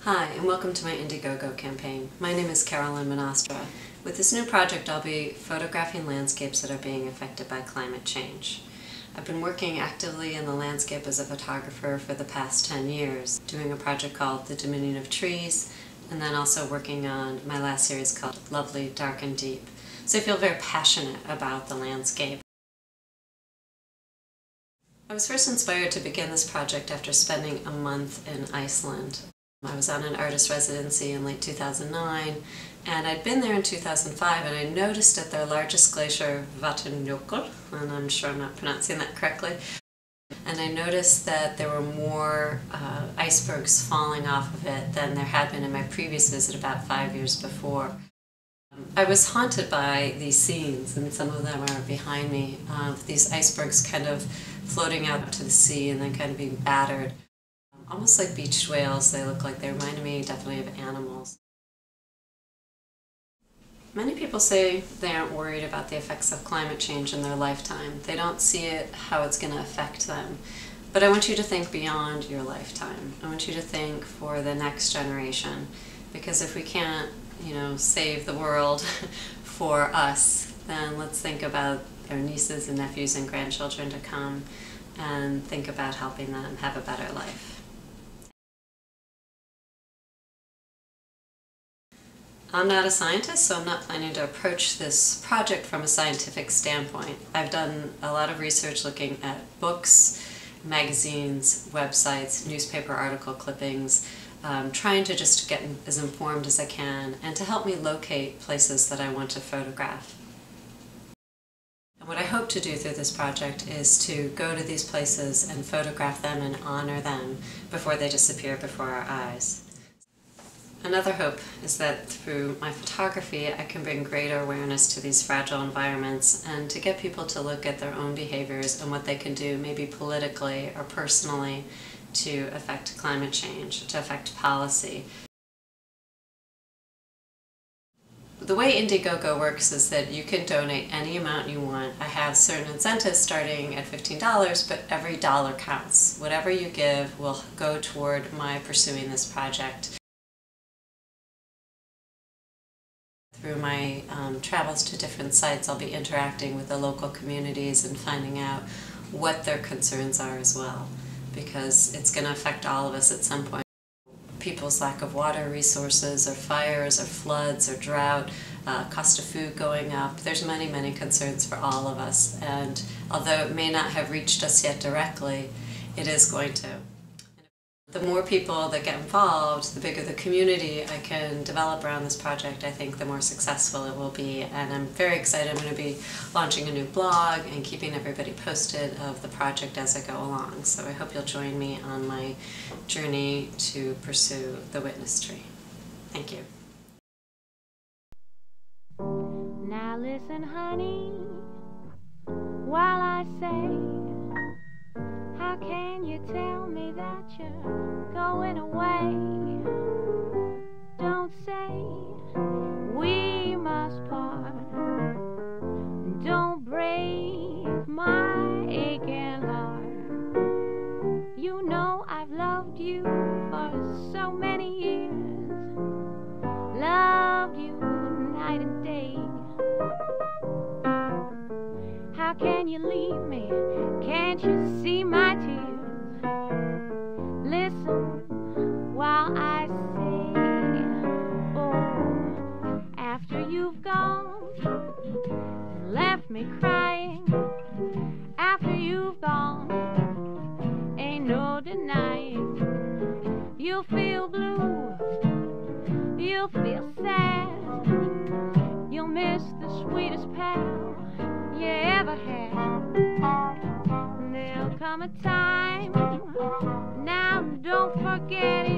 Hi, and welcome to my Indiegogo campaign. My name is Carolyn Monastra. With this new project, I'll be photographing landscapes that are being affected by climate change. I've been working actively in the landscape as a photographer for the past 10 years, doing a project called The Dominion of Trees, and then also working on my last series called Lovely, Dark and Deep. So I feel very passionate about the landscape. I was first inspired to begin this project after spending a month in Iceland. I was on an artist residency in late 2009, and I'd been there in 2005, and I noticed at their largest glacier, Vatnajökull, and I'm sure I'm not pronouncing that correctly, and I noticed that there were more icebergs falling off of it than there had been in my previous visit about 5 years before. I was haunted by these scenes, and some of them are behind me, of these icebergs kind of floating out to the sea and then kind of being battered. Almost like beached whales, they look like. They reminded me definitely of animals. Many people say they aren't worried about the effects of climate change in their lifetime. They don't see it, how it's going to affect them. But I want you to think beyond your lifetime. I want you to think for the next generation. Because if we can't, save the world for us, then let's think about their nieces and nephews and grandchildren to come and think about helping them have a better life. I'm not a scientist, so I'm not planning to approach this project from a scientific standpoint. I've done a lot of research looking at books, magazines, websites, newspaper article clippings, trying to just get as informed as I can and to help me locate places that I want to photograph. And what I hope to do through this project is to go to these places and photograph them and honor them before they disappear before our eyes. Another hope is that through my photography I can bring greater awareness to these fragile environments and to get people to look at their own behaviors and what they can do, maybe politically or personally, to affect climate change, to affect policy. The way Indiegogo works is that you can donate any amount you want. I have certain incentives starting at $15, but every dollar counts. Whatever you give will go toward my pursuing this project. Through my travels to different sites, I'll be interacting with the local communities and finding out what their concerns are as well, because it's going to affect all of us at some point. People's lack of water resources, or fires, or floods, or drought, cost of food going up. There's many, many concerns for all of us, and although it may not have reached us yet directly, it is going to. The more people that get involved, the bigger the community I can develop around this project, I think the more successful it will be. And I'm very excited. I'm going to be launching a new blog and keeping everybody posted of the project as I go along. So I hope you'll join me on my journey to pursue the witness tree. Thank you. Now listen, honey, while I say, how can you tell me that you're going away? Don't say we must part. Don't break my aching heart. You know I've loved you for so many years. Loved you night and day. How can you leave me? Can't you see my tears? Listen while I say, oh, after you've gone, left me crying. After you've gone, ain't no denying. You'll feel blue, you'll feel sad. You'll miss the sweetest pal you ever had. There'll come a time, now don't forget it.